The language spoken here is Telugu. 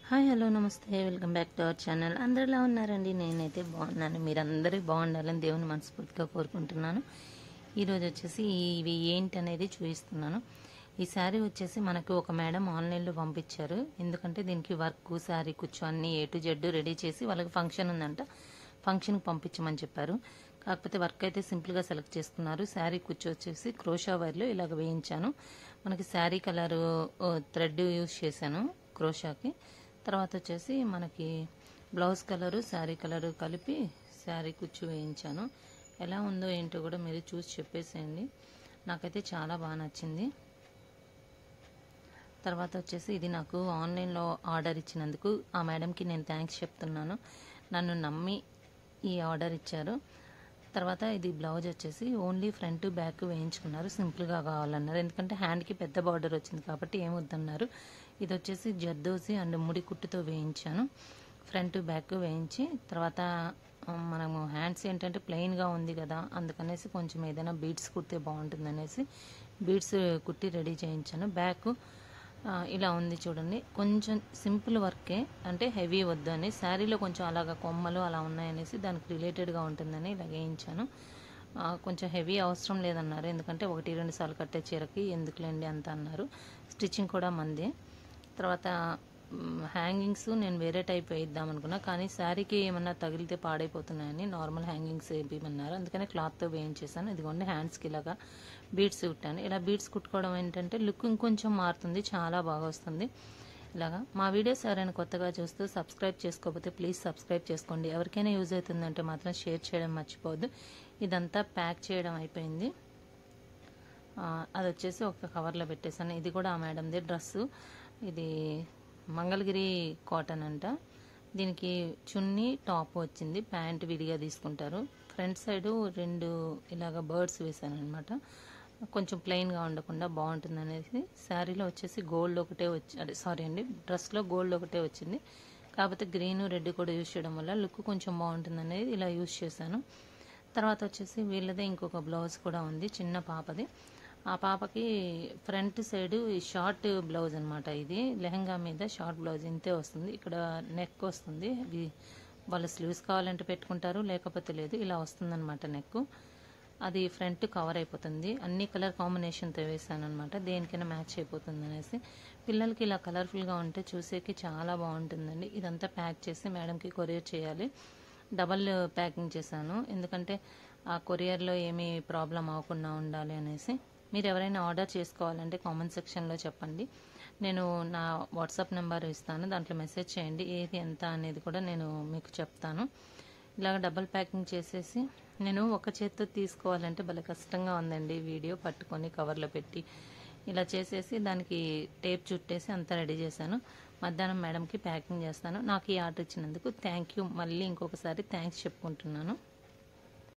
హాయ్ హలో నమస్తే welcome back to our channel. అందరు ఎలా ఉన్నారండి? నేనైతే బాగున్నాను. మీరందరూ బాగుండాలని దేవుని మనస్ఫూర్తిగా కోరుకుంటున్నాను. ఈరోజు వచ్చేసి ఇవి ఏంటి అనేది చూపిస్తున్నాను. ఈ శారీ వచ్చేసి మనకు ఒక మేడం ఆన్లైన్లో పంపించారు. ఎందుకంటే దీనికి వర్క్ శారీ కుచ్చు అన్ని ఏ టు జెడ్ రెడీ చేసి వాళ్ళకి ఫంక్షన్ ఉందంట, ఫంక్షన్కి పంపించమని చెప్పారు. కాకపోతే వర్క్ అయితే సింపుల్గా సెలెక్ట్ చేసుకున్నారు. శారీ కుచ్చు వచ్చేసి క్రోషా వైర్లో ఇలాగ వేయించాను. మనకి శారీ కలరు థ్రెడ్ యూజ్ చేశాను క్రోషాకి. తర్వాత వచ్చేసి మనకి బ్లౌజ్ కలరు శారీ కలరు కలిపి శారీ కుచ్చు వేయించాను. ఎలా ఉందో ఏంటో కూడా మీరు చూసి చెప్పేసేయండి. నాకైతే చాలా బాగా నచ్చింది. తర్వాత వచ్చేసి ఇది నాకు ఆన్లైన్లో ఆర్డర్ ఇచ్చినందుకు ఆ మేడంకి నేను థ్యాంక్స్ చెప్తున్నాను. నన్ను నమ్మి ఈ ఆర్డర్ ఇచ్చారు. తర్వాత ఇది బ్లౌజ్ వచ్చేసి ఓన్లీ ఫ్రంట్ బ్యాక్ వేయించుకున్నారు. సింపుల్గా కావాలన్నారు. ఎందుకంటే హ్యాండ్కి పెద్ద బార్డర్ వచ్చింది కాబట్టి ఏమొద్దన్నారు. ఇది వచ్చేసి జర్దోసి అండ్ ముడి కుట్టుతో వేయించాను. ఫ్రంట్ బ్యాక్ వేయించి తర్వాత మనము హ్యాండ్స్ ఏంటంటే ప్లెయిన్గా ఉంది కదా, అందుకనేసి కొంచెం ఏదైనా బీడ్స్ కుడితే బాగుంటుంది అనేసి బీడ్స్ కుట్టి రెడీ చేయించాను. బ్యాక్ ఇలా ఉంది చూడండి. కొంచెం సింపుల్ వర్కే, అంటే హెవీ వద్దు అని. శారీలో కొంచెం అలాగా కొమ్మలు అలా ఉన్నాయనేసి దానికి రిలేటెడ్గా ఉంటుందని ఇలా వేయించాను. కొంచెం హెవీ అవసరం లేదన్నారు. ఎందుకంటే 1-2 సార్లు కట్టే చీరకి ఎందుకులేండి అంత అన్నారు. స్టిచ్చింగ్ కూడా మందే. తర్వాత హ్యాంగింగ్స్ నేను వేరే టైప్ వేయిద్దాం అనుకున్నా, కానీ శారీకి ఏమన్నా తగిలితే పాడైపోతున్నాయని నార్మల్ హ్యాంగింగ్స్ వేయమన్నారు. అందుకని క్లాత్తో వేయించేసాను. ఇదిగోండి హ్యాండ్స్కి ఇలాగా బీడ్స్ కుట్టాను. ఇలా బీడ్స్ కుట్టుకోవడం ఏంటంటే లుక్ ఇంకొంచెం మారుతుంది, చాలా బాగా వస్తుంది. ఇలాగా మా వీడియోస్ ఎవరైనా కొత్తగా చూస్తూ సబ్స్క్రైబ్ చేసుకోకపోతే ప్లీజ్ సబ్స్క్రైబ్ చేసుకోండి. ఎవరికైనా యూజ్ అవుతుందంటే మాత్రం షేర్ చేయడం మర్చిపోవద్దు. ఇదంతా ప్యాక్ చేయడం అయిపోయింది. అది వచ్చేసి ఒక కవర్లో పెట్టేశాను. ఇది కూడా ఆ మేడంది డ్రెస్సు. ఇది మంగళగిరి కాటన్ అంట. దీనికి చున్నీ టాప్ వచ్చింది, ప్యాంట్ విడిగా తీసుకుంటారు. ఫ్రంట్ సైడు 2 ఇలాగ బర్డ్స్ వేసాను అనమాట. కొంచెం ప్లెయిన్గా ఉండకుండా బాగుంటుంది అనేసి. శారీలో వచ్చేసి గోల్డ్ ఒకటే డ్రెస్లో గోల్డ్ ఒకటే వచ్చింది. కాకపోతే గ్రీన్ రెడ్ కూడా యూజ్ చేయడం వల్ల లుక్ కొంచెం బాగుంటుంది అనేది ఇలా యూజ్ చేశాను. తర్వాత వచ్చేసి వీళ్ళదే ఇంకొక బ్లౌజ్ కూడా ఉంది, చిన్న పాపది. ఆ పాపకి ఫ్రంట్ సైడ్ షార్ట్ బ్లౌజ్ అనమాట. ఇది లెహంగా మీద షార్ట్ బ్లౌజ్ ఇంతే వస్తుంది. ఇక్కడ నెక్ వస్తుంది. వాళ్ళ స్లీవ్స్ కావాలంటే పెట్టుకుంటారు, లేకపోతే లేదు. ఇలా వస్తుందన్నమాట నెక్. అది ఫ్రంట్ కవర్ అయిపోతుంది. అన్ని కలర్ కాంబినేషన్తో వేసాను అనమాట, దేనికైనా మ్యాచ్ అయిపోతుంది అనేసి. పిల్లలకి ఇలా కలర్ఫుల్గా ఉంటే చూసేకి చాలా బాగుంటుందండి. ఇదంతా ప్యాక్ చేసి మేడంకి కొరియర్ చేయాలి. డబల్ ప్యాకింగ్ చేశాను, ఎందుకంటే ఆ కొరియర్లో ఏమీ ప్రాబ్లం అవ్వకుండా ఉండాలి అనేసి. మీరు ఎవరైనా ఆర్డర్ చేసుకోవాలంటే కామెంట్ సెక్షన్లో చెప్పండి. నేను నా వాట్సాప్ నెంబర్ ఇస్తాను, దాంట్లో మెసేజ్ చేయండి. ఏది ఎంత అనేది కూడా నేను మీకు చెప్తాను. ఇలాగ డబల్ ప్యాకింగ్ చేసేసి నేను ఒక చేత్తో తీసుకోవాలంటే భలే కష్టంగా ఉందండి. వీడియో పట్టుకొని కవర్లో పెట్టి ఇలా చేసేసి దానికి టేప్ చుట్టేసి అంతా రెడీ చేశాను. మధ్యాహ్నం మేడంకి ప్యాకింగ్ చేస్తాను. నాకు ఈ ఆర్డర్ ఇచ్చినందుకు థ్యాంక్ యూ. మళ్ళీ ఇంకొకసారి థ్యాంక్స్ చెప్పుకుంటున్నాను.